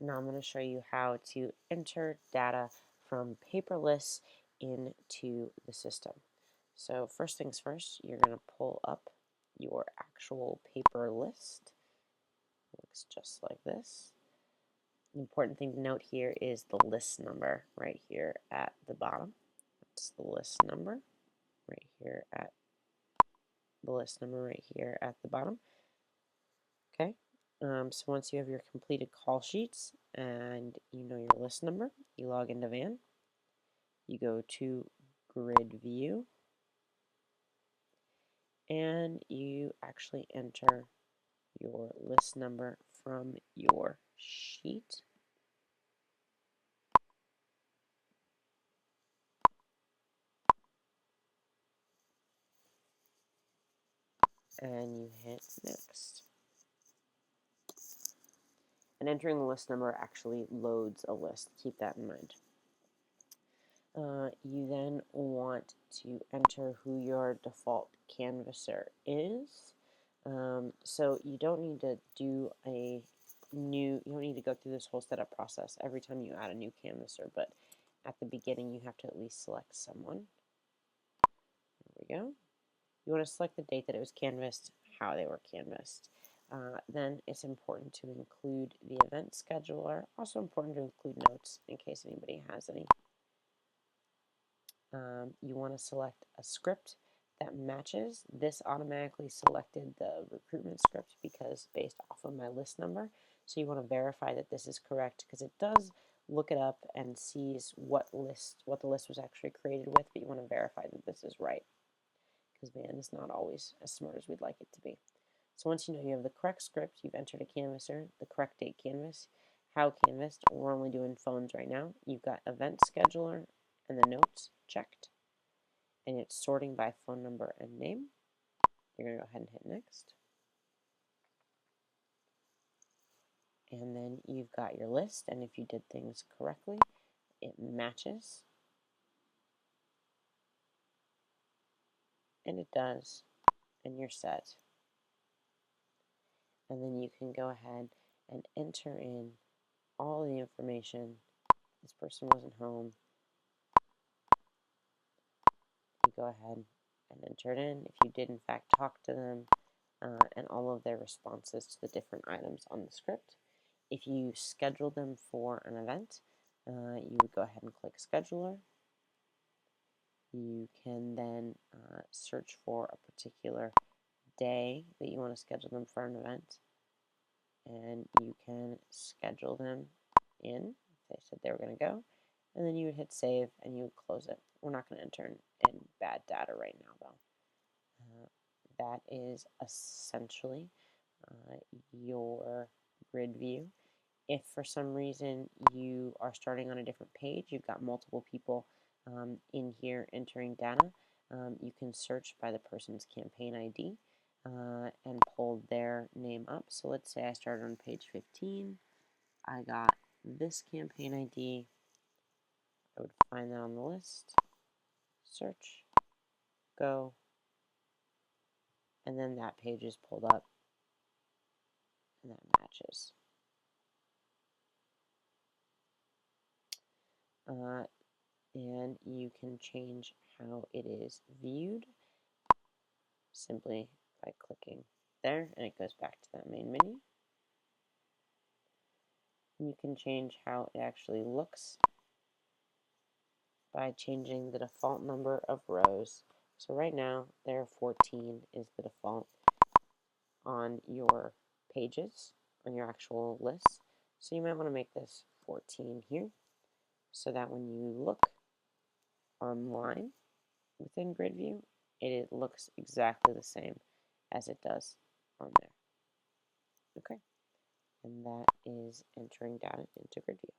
Now I'm going to show you how to enter data from paper lists into the system. So first things first, you're going to pull up your actual paper list. It looks just like this. The important thing to note here is the list number right here at the bottom. That's the list number right here at the bottom. Okay. So once you have your completed call sheets and you know your list number, you log into Van. You go to Grid View, and you actually enter your list number from your sheet. And you hit Next. And entering the list number actually loads a list. Keep that in mind. You then want to enter who your default canvasser is. So you don't need to do you don't need to go through this whole setup process every time you add a new canvasser, but at the beginning you have to at least select someone. There we go. You want to select the date that it was canvassed, how they were canvassed. Then it's important to include the event scheduler. Also important to include notes in case anybody has any. You want to select a script that matches. This automatically selected the recruitment script because based off of my list number. So you want to verify that this is correct because it does look it up and sees what the list was actually created with, but you want to verify that this is right because Van is not always as smart as we'd like it to be. So once you know you have the correct script, you've entered a canvasser, the correct date canvas, how canvassed, we're only doing phones right now. You've got event scheduler and the notes checked, and it's sorting by phone number and name. You're going to go ahead and hit Next. And then you've got your list, and if you did things correctly, it matches. And it does, and you're set. And then you can go ahead and enter in all the information. This person wasn't home. You go ahead and enter it in if you did in fact talk to them, and all of their responses to the different items on the script. If you schedule them for an event, you would go ahead and click Scheduler. You can then search for a particular day that you want to schedule them for an event, and you can schedule them in if they said they were going to go, and then you would hit Save and you would close it. We're not going to enter in bad data right now, though. That is essentially your grid view. If for some reason you are starting on a different page, you've got multiple people in here entering data, you can search by the person's campaign ID and pull their name up. So let's say I started on page 15. I got this campaign ID. I would find that on the list, search, go, and then that page is pulled up, and that matches. And you can change how it is viewed simply by clicking there, and it goes back to that main menu. And you can change how it actually looks by changing the default number of rows. So right now, there 14 is the default on your pages, on your actual list. So you might want to make this 14 here, so that when you look online within Grid View, it looks exactly the same as it does on there. Okay, and that is entering data into Grid View.